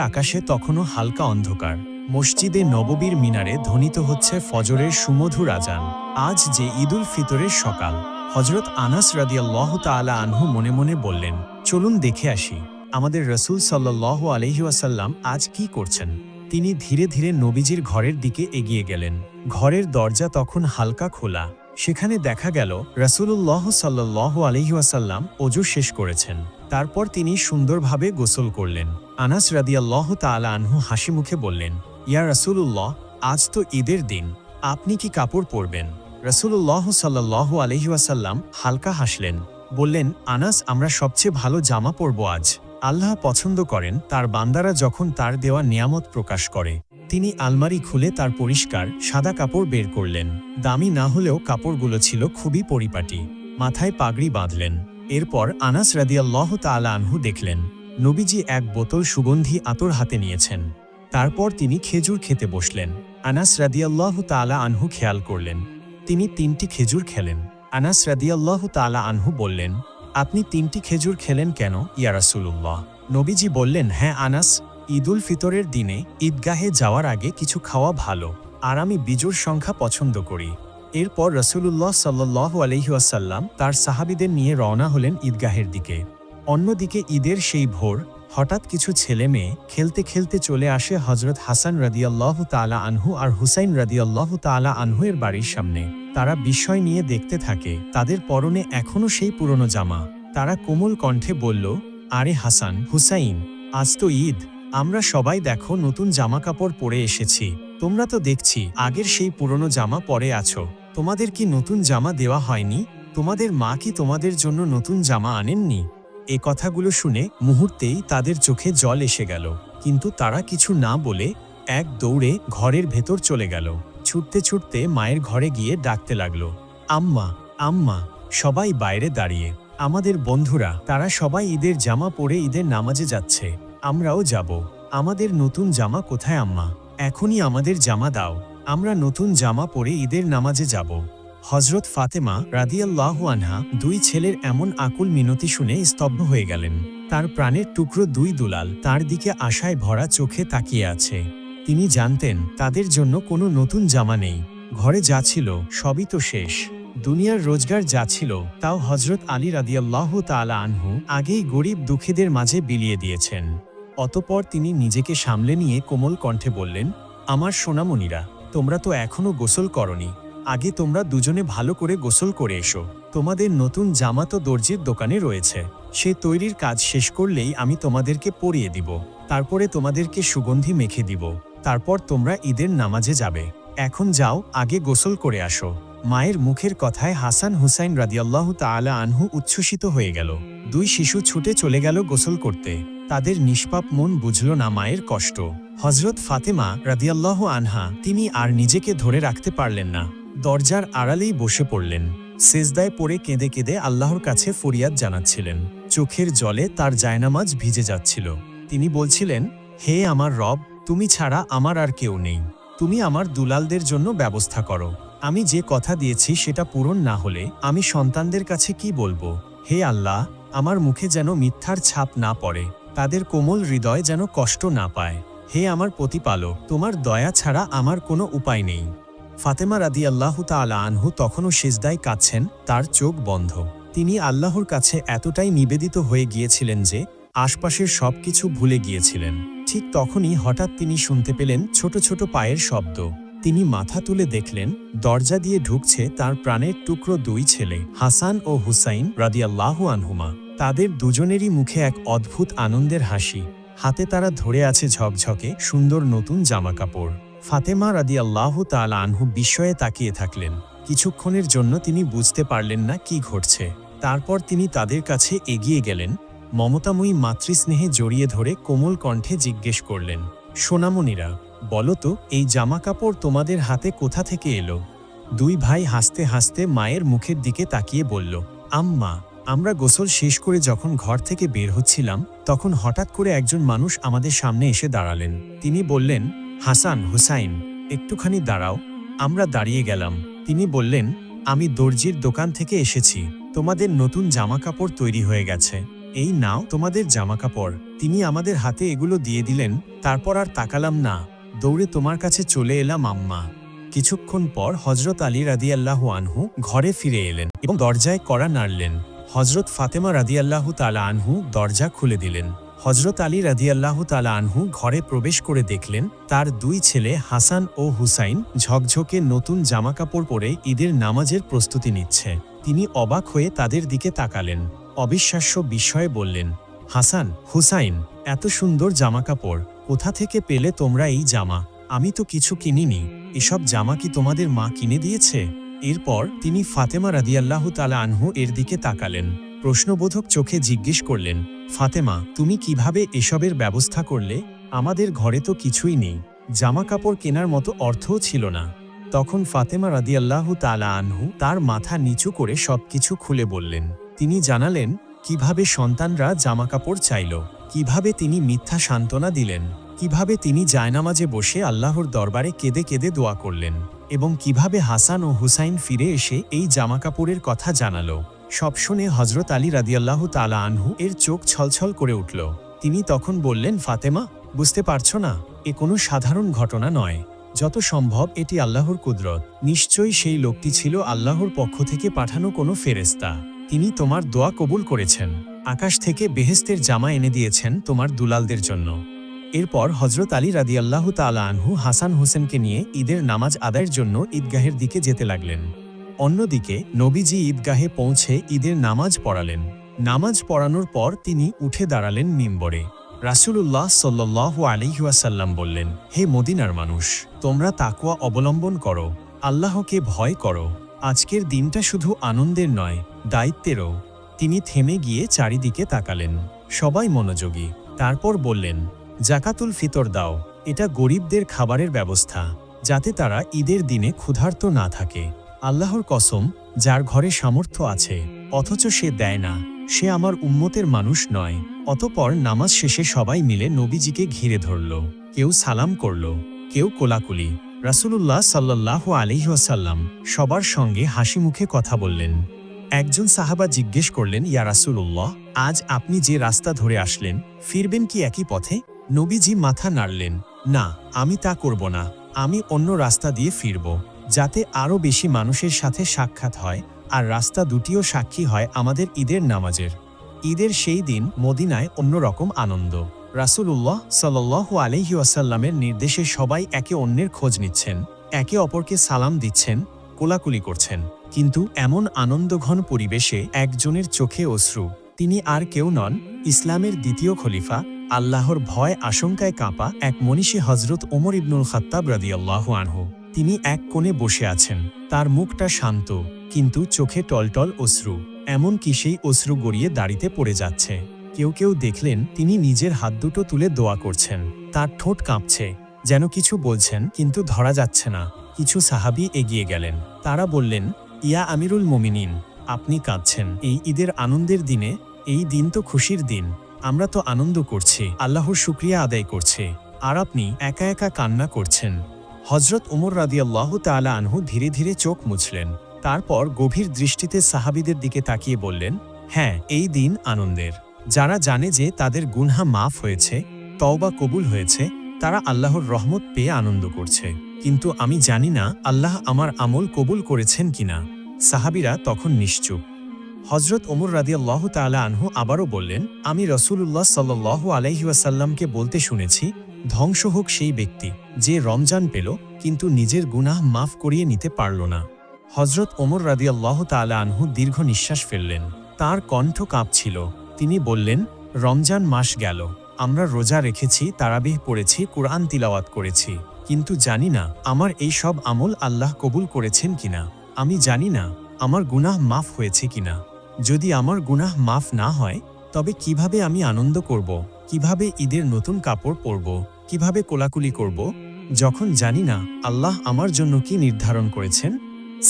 আকাশে তখনও হালকা অন্ধকার। মসজিদে নববীর মিনারে ধ্বনিত হচ্ছে ফজরের সুমধুর আজান। আজ যে ঈদুল ফিতরের সকাল। হজরত আনাস রাদিয়াল্লাহু তাআলা আনহু মনে মনে বললেন, চলুন দেখে আসি আমাদের রসুল সাল্লাল্লাহু আলাইহি ওয়াসাল্লাম আজ কি করছেন। তিনি ধীরে ধীরে নবীজির ঘরের দিকে এগিয়ে গেলেন। ঘরের দরজা তখন হালকা খোলা। সেখানে দেখা গেল রাসূলুল্লাহ সাল্লাল্লাহু আলাইহি ওয়াসাল্লাম ওযু শেষ করেছেন। তারপর তিনি সুন্দরভাবে গোসল করলেন। আনাস রাদিয়াল্লাহু তাআলা আনহু হাসি মুখে বললেন, ইয়া রাসূলুল্লাহ, আজ তো ঈদের দিন, আপনি কি কাপড় পরবেন? রাসূলুল্লাহ সাল্লাল্লাহু আলাইহি ওয়াসাল্লাম হালকা হাসলেন, বললেন, আনাস, আমরা সবচেয়ে ভালো জামা পরব আজ। আল্লাহ পছন্দ করেন তার বান্দারা যখন তার দেওয়া নিয়ামত প্রকাশ করে। তিনি আলমারি খুলে তার পরিষ্কার সাদা কাপড় বের করলেন। দামি না হলেও কাপড়গুলো ছিল খুবই পরিপাটি। মাথায় পাগড়ি বাঁধলেন। এরপর আনাস রাদিয়াল্লাহু তাআলা আনহু দেখলেন নবীজি এক বোতল সুগন্ধি আতর হাতে নিয়েছেন। তারপর তিনি খেজুর খেতে বসলেন। আনাস রাদিয়াল্লাহু তাআলা আনহু খেয়াল করলেন তিনি 3টি খেজুর খেলেন। আনাস রাদিয়াল্লাহু তাআলা আনহু বললেন, আপনি 3টি খেজুর খেলেন কেন ইয়া রাসূলুল্লাহ? নবীজি বললেন, হ্যাঁ আনাস, ঈদুল ফিতরের দিনে ঈদগাহে যাওয়ার আগে কিছু খাওয়া ভালো, আর আমি বিজোড় সংখ্যা পছন্দ করি। এরপর রাসূলুল্লাহ সাল্লাল্লাহু আলাইহি ওয়াসাল্লাম তার সাহাবীদের নিয়ে রওনা হলেন ঈদগাহের দিকে। অন্যদিকে ঈদের সেই ভোর হঠাৎ কিছু ছেলে মেয়ে খেলতে খেলতে চলে আসে হযরত হাসান রাদিয়াল্লাহু তাআলা আনহু আর হুসাইন রাদিয়াল্লাহু তাআলা আনহু এর বাড়ির সামনে। তারা বিস্ময় নিয়ে দেখতে থাকে তাদের পরনে এখনও সেই পুরনো জামা। তারা কোমল কণ্ঠে বলল, আরে হাসান, হুসাইন, আজ তো ঈদ, আমরা সবাই দেখো নতুন জামা কাপড় পরে এসেছি। তোমরা তো দেখছি আগের সেই পুরনো জামা পরে আছো। তোমাদের কি নতুন জামা দেওয়া হয়নি? তোমাদের মা কি তোমাদের জন্য নতুন জামা আনেননি? এ কথাগুলো শুনে মুহূর্তেই তাদের চোখে জল এসে গেল, কিন্তু তারা কিছু না বলে এক দৌড়ে ঘরের ভেতর চলে গেল। ছুটতে ছুটতে মায়ের ঘরে গিয়ে ডাকতে লাগলো, আম্মা, আম্মা। সবাই বাইরে দাঁড়িয়ে। আমাদের বন্ধুরা, তারা সবাই ঈদের জামা পরে ঈদের নামাজে যাচ্ছে, আমরাও যাব। আমাদের নতুন জামা কোথায় আম্মা? এখনই আমাদের জামা দাও, আমরা নতুন জামা পরে ঈদের নামাজে যাব। হযরত ফাতেমা রাদিয়াল্লাহু আনহা 2 ছেলের এমন আকুল মিনতি শুনে স্তব্ধ হয়ে গেলেন। তার প্রাণের টুকরো 2 দুলাল তার দিকে আশায় ভরা চোখে তাকিয়ে আছে। তিনি জানতেন তাদের জন্য কোনো নতুন জামা নেই। ঘরে যা ছিল সবই তো শেষ। দুনিয়ার রোজগার যা ছিল তাও হযরত আলী রাদিয়াল্লাহু তাআলা আনহু আগেই গরিব দুঃখীদের মাঝে বিলিয়ে দিয়েছেন। অতঃপর তিনি নিজেকে সামলে নিয়ে কোমল কণ্ঠে বললেন, আমার সোনামণিরা, তোমরা তো এখনো গোসল করনি। আগে তোমরা দুজনে ভালো করে গোসল করে এসো। তোমাদের নতুন জামা তো দর্জির দোকানে রয়েছে, সে তৈরির কাজ শেষ করলেই আমি তোমাদেরকে পরিয়ে দিব। তারপরে তোমাদেরকে সুগন্ধি মেখে দিব। তারপর তোমরা ঈদের নামাজে যাবে। এখন যাও, আগে গোসল করে আসো। মায়ের মুখের কথায় হাসান হুসাইন রাদিয়াল্লাহু তাআলা আনহু উচ্ছ্বসিত হয়ে গেল। 2 শিশু ছুটে চলে গেল গোসল করতে। তাদের নিষ্পাপ মন বুঝল না মায়ের কষ্ট। হযরত ফাতেমা রাদিয়াল্লাহু আনহা তিনি আর নিজেকে ধরে রাখতে পারলেন না। দরজার আড়ালেই বসে পড়লেন। সেজদায় পড়ে কেঁদে কেঁদে আল্লাহর কাছে ফরিয়াদ জানাচ্ছিলেন। চোখের জলে তার জায়নামাজ ভিজে যাচ্ছিল। তিনি বলছিলেন, হে আমার রব, তুমি ছাড়া আমার আর কেউ নেই। তুমি আমার দুলালদের জন্য ব্যবস্থা করো। আমি যে কথা দিয়েছি সেটা পূরণ না হলে আমি সন্তানদের কাছে কি বলবো? হে আল্লাহ, আমার মুখে যেন মিথ্যার ছাপ না পড়ে, তাদের কোমল হৃদয় যেন কষ্ট না পায়। হে আমার প্রতিপালক, তোমার দয়া ছাড়া আমার কোনো উপায় নেই। ফাতেমা রাদিয়াল্লাহু তাআলা আনহু তখনও সিজদায় কাঁদছেন, তার চোখ বন্ধ। তিনি আল্লাহর কাছে এতটাই নিবেদিত হয়ে গিয়েছিলেন যে আশপাশের সবকিছু ভুলে গিয়েছিলেন। ঠিক তখনই হঠাৎ তিনি শুনতে পেলেন ছোট ছোট পায়ের শব্দ। তিনি মাথা তুলে দেখলেন দরজা দিয়ে ঢুকছে তার প্রাণের টুকরো 2 ছেলে, হাসান ও হুসাইন রাদিয়াল্লাহু আনহুমা। তাদের দুজনেরই মুখে এক অদ্ভুত আনন্দের হাসি। হাতে তারা ধরে আছে ঝকঝকে সুন্দর নতুন জামাকাপড়। ফাতেমা রাদিয়াল্লাহু তাআলা আনহু বিস্ময়ে তাকিয়ে থাকলেন। কিছুক্ষণের জন্য তিনি বুঝতে পারলেন না কি ঘটছে। তারপর তিনি তাদের কাছে এগিয়ে গেলেন, মমতাময়ী মাতৃস্নেহে জড়িয়ে ধরে কোমল কণ্ঠে জিজ্ঞেস করলেন, সোনামণিরা, বলো তো এই জামাকাপড় তোমাদের হাতে কোথা থেকে এলো? 2 ভাই হাসতে হাসতে মায়ের মুখের দিকে তাকিয়ে বলল, আম্মা, আমরা গোসল শেষ করে যখন ঘর থেকে বের হচ্ছিলাম তখন হঠাৎ করে একজন মানুষ আমাদের সামনে এসে দাঁড়ালেন। তিনি বললেন, হাসান, হুসাইন, একটুখানি দাঁড়াও। আমরা দাঁড়িয়ে গেলাম। তিনি বললেন, আমি দর্জির দোকান থেকে এসেছি, তোমাদের নতুন জামাকাপড় তৈরি হয়ে গেছে। এই নাও তোমাদের জামাকাপড়। তিনি আমাদের হাতে এগুলো দিয়ে দিলেন, তারপর আর তাকালাম না, দৌড়ে তোমার কাছে চলে এলাম আম্মা। কিছুক্ষণ পর হজরত আলী রাদিয়াল্লাহু আনহু ঘরে ফিরে এলেন এবং দরজায় কড়া নাড়লেন। হজরত ফাতেমা রাদিয়াল্লাহু তাআলা আনহু দরজা খুলে দিলেন। হজরত আলী রাদিয়াল্লাহু তাআলা আনহু ঘরে প্রবেশ করে দেখলেন তার দুই ছেলে হাসান ও হুসাইন ঝকঝকে নতুন জামাকাপড় পরে ঈদের নামাজের প্রস্তুতি নিচ্ছে। তিনি অবাক হয়ে তাদের দিকে তাকালেন, অবিশ্বাস্য বিস্ময়ে বললেন, হাসান, হুসাইন, এত সুন্দর জামাকাপড় কোথা থেকে পেলে তোমরা এই জামা? আমি তো কিছু কিনিনি, এসব জামা কি তোমাদের মা কিনে দিয়েছে? এরপর তিনি ফাতেমা রাদিয়াল্লাহু তাআলা আনহু এর দিকে তাকালেন, প্রশ্নবোধক চোখে জিজ্ঞেস করলেন, ফাতেমা, তুমি কিভাবে এসবের ব্যবস্থা করলে? আমাদের ঘরে তো কিছুই নেই, জামাকাপড় কেনার মতো অর্থও ছিল না। তখন ফাতেমা রাদিয়াল্লাহু তাআলা আনহু তার মাথা নিচু করে সবকিছু খুলে বললেন। তিনি জানালেন কিভাবে সন্তানরা জামাকাপড় চাইল, কিভাবে তিনি মিথ্যা সান্ত্বনা দিলেন, কিভাবে তিনি জায়নামাজে বসে আল্লাহর দরবারে কেঁদে কেঁদে দোয়া করলেন, এবং কিভাবে হাসান ও হুসাইন ফিরে এসে এই জামাকাপড়ের কথা জানালো। সব শুনে হজরত আলী রাদিয়াল্লাহু তাআলা আনহু এর চোখ ছলছল করে উঠল। তিনি তখন বললেন, ফাতেমা, বুঝতে পারছো না, এ কোনো সাধারণ ঘটনা নয়, যত সম্ভব এটি আল্লাহর কুদরত। নিশ্চয়ই সেই লোকটি ছিল আল্লাহর পক্ষ থেকে পাঠানো কোনো ফেরেশতা। তিনি তোমার দোয়া কবুল করেছেন, আকাশ থেকে বেহেশতের জামা এনে দিয়েছেন তোমার দুলালদের জন্য। এরপর হজরত আলী রাদিয়াল্লাহু তাআলা আনহু হাসান হোসেনকে নিয়ে ঈদের নামাজ আদায়ের জন্য ঈদগাহের দিকে যেতে লাগলেন। অন্যদিকে নবীজি ঈদগাহে পৌঁছে ঈদের নামাজ পড়ালেন। নামাজ পড়ানোর পর তিনি উঠে দাঁড়ালেন মিম্বরে। রাসূলুল্লাহ সাল্লাল্লাহু আলাইহি ওয়াসাল্লাম বললেন, হে মদিনার মানুষ, তোমরা তাকওয়া অবলম্বন করো, আল্লাহকে ভয় করো। আজকের দিনটা শুধু আনন্দের নয়, দায়িত্বেরও। তিনি থেমে গিয়ে চারিদিকে তাকালেন, সবাই মনোযোগী। তারপর বললেন, জাকাতুল ফিতর দাও, এটা গরিবদের খাবারের ব্যবস্থা, যাতে তারা ঈদের দিনে ক্ষুধার্ত না থাকে। আল্লাহর কসম, যার ঘরে সামর্থ্য আছে অথচ সে দেয় না, সে আমার উম্মতের মানুষ নয়। অতঃপর নামাজ শেষে সবাই মিলে নবীজিকে ঘিরে ধরল, কেউ সালাম করল, কেউ কোলাকুলি। রাসূলুল্লাহ সাল্লাল্লাহু আলাইহি ওয়াসাল্লাম সবার সঙ্গে হাসি মুখে কথা বললেন। একজন সাহাবা জিজ্ঞেস করলেন, ইয়া রাসূলুল্লাহ, আজ আপনি যে রাস্তা ধরে আসলেন, ফিরবেন কি একই পথে? নবীজি মাথা নাড়লেন, না, আমি তা করব না, আমি অন্য রাস্তা দিয়ে ফিরব, যাতে আরও বেশি মানুষের সাথে সাক্ষাৎ হয়, আর রাস্তা দুটিও সাক্ষী হয় আমাদের ঈদের নামাজের। ঈদের সেই দিন মদিনায় অন্যরকম আনন্দ। রাসূলুল্লাহ সাল্লাল্লাহু আলাইহি ওয়াসাল্লামের নির্দেশে সবাই একে অন্যের খোঁজ নিচ্ছেন, একে অপরকে সালাম দিচ্ছেন, কোলাকুলি করছেন। কিন্তু এমন আনন্দঘন পরিবেশে একজনের চোখে অশ্রু। তিনি আর কেউ নন, ইসলামের দ্বিতীয় খলিফা, আল্লাহর ভয় আশঙ্কায় কাঁপা এক মনীষী হজরত ওমর ইবনুল খাত্তাব রাদিয়াল্লাহু আনহু। তিনি এক কোণে বসে আছেন, তার মুখটা শান্ত, কিন্তু চোখে টলটল অশ্রু, এমনকি সেই অশ্রু গড়িয়ে দাড়িতে পড়ে যাচ্ছে। কেউ কেউ দেখলেন তিনি নিজের হাত দুটো তুলে দোয়া করছেন, তার ঠোঁট কাঁপছে, যেন কিছু বলছেন কিন্তু ধরা যাচ্ছে না। কিছু সাহাবী এগিয়ে গেলেন, তারা বললেন, ইয়া আমিরুল মুমিনিন, আপনি কাঁদছেন এই ঈদের আনন্দের দিনে? এই দিন তো খুশির দিন, আমরা তো আনন্দ করছি, আল্লাহর শুকরিয়া আদায় করছি, আর আপনি একা একা কান্না করছেন। হজরত ওমর রাদিয়াল্লাহু তাআলা আনহু ধীরে ধীরে চোখ মুছলেন, তারপর গভীর দৃষ্টিতে সাহাবীদের দিকে তাকিয়ে বললেন, হ্যাঁ, এই দিন আনন্দের। যারা জানে যে তাদের গুনহা মাফ হয়েছে, তওবা কবুল হয়েছে, তারা আল্লাহর রহমত পেয়ে আনন্দ করছে। কিন্তু আমি জানি না আল্লাহ আমার আমল কবুল করেছেন কিনা। সাহাবীরা তখন নিশ্চুপ। হজরত ওমর রাদিয়াল্লাহু তাআলা আনহু আবারও বললেন, আমি রাসূলুল্লাহ সাল্লাল্লাহু আলাইহি ওয়াসাল্লামকে বলতে শুনেছি, ধ্বংস হোক সেই ব্যক্তি যে রমজান পেল কিন্তু নিজের গুনাহ মাফ করিয়ে নিতে পারল না। হজরত ওমর রাদিয়াল্লাহু তাআলা আনহু দীর্ঘ নিঃশ্বাস ফেললেন, তার কণ্ঠ কাঁপছিল। তিনি বললেন, রমজান মাস গেল, আমরা রোজা রেখেছি, তারাবিহ পড়েছি, কুরআন তিলাওয়াত করেছি, কিন্তু জানি না আমার এই সব আমল আল্লাহ কবুল করেছেন কিনা। আমি জানি না আমার গুনাহ মাফ হয়েছে কিনা। যদি আমার গুনাহ মাফ না হয়, তবে কিভাবে আমি আনন্দ করব, কিভাবে ঈদের নতুন কাপড় পরব, কিভাবে কোলাকুলি করব, যখন জানি না আল্লাহ আমার জন্য কি নির্ধারণ করেছেন?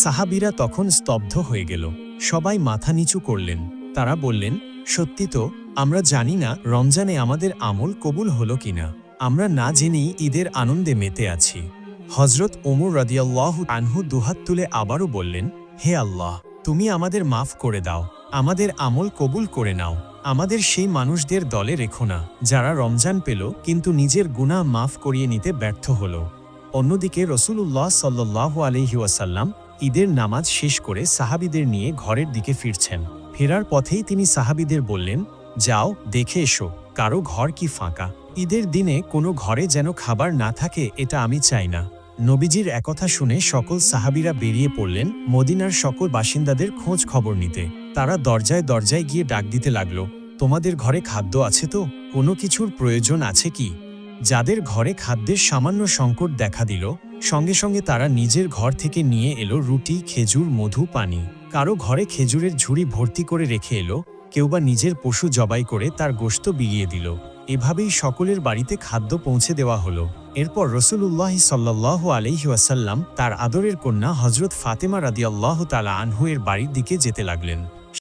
সাহাবীরা তখন স্তব্ধ হয়ে গেল, সবাই মাথা নিচু করলেন। তারা বললেন, সত্যি তো, আমরা জানি না রমজানে আমাদের আমল কবুল হলো কিনা, আমরা না জেনেই ঈদের আনন্দে মেতে আছি। হজরত ওমর রাদিয়াল্লাহু আনহু দুহাত তুলে আবারও বললেন, হে আল্লাহ, তুমি আমাদের মাফ করে দাও, আমাদের আমল কবুল করে নাও। আমাদের সেই মানুষদের দলে রেখো না যারা রমজান পেল কিন্তু নিজের গুনাহ মাফ করিয়ে নিতে ব্যর্থ হল। অন্যদিকে রাসূলুল্লাহ সাল্লাল্লাহু আলাইহি ওয়াসাল্লাম ঈদের নামাজ শেষ করে সাহাবীদের নিয়ে ঘরের দিকে ফিরছেন। ফেরার পথেই তিনি সাহাবীদের বললেন, যাও দেখে এসো কারো ঘর কি ফাঁকা। ঈদের দিনে কোনো ঘরে যেন খাবার না থাকে, এটা আমি চাই না। নবীজির একথা শুনে সকল সাহাবীরা বেরিয়ে পড়লেন মদিনার সকল বাসিন্দাদের খোঁজ খবর নিতে। তারা দরজায় দরজায় গিয়ে ডাক দিতে লাগলো, তোমাদের ঘরে খাদ্য আছে তো? কোনো কিছুর প্রয়োজন আছে কি? যাদের ঘরে খাদ্যের সামান্য সংকট দেখা দিল, সঙ্গে সঙ্গে তারা নিজের ঘর থেকে নিয়ে এলো রুটি, খেজুর, মধু, পানি। কারো ঘরে খেজুরের ঝুড়ি ভর্তি করে রেখে এলো, কেউ বা নিজের পশু জবাই করে তার গোশত বিলিয়ে দিল। এভাবেই সকলের বাড়িতে খাদ্য পৌঁছে দেওয়া হলো। এরপর রাসূলুল্লাহ সাল্লাল্লাহু আলাইহি ওয়াসাল্লাম তার আদরের কন্যা হযরত ফাতেমা রাদিয়াল্লাহু তাআলা আনহু এর বাড়ির দিকে যেতে লাগলেন।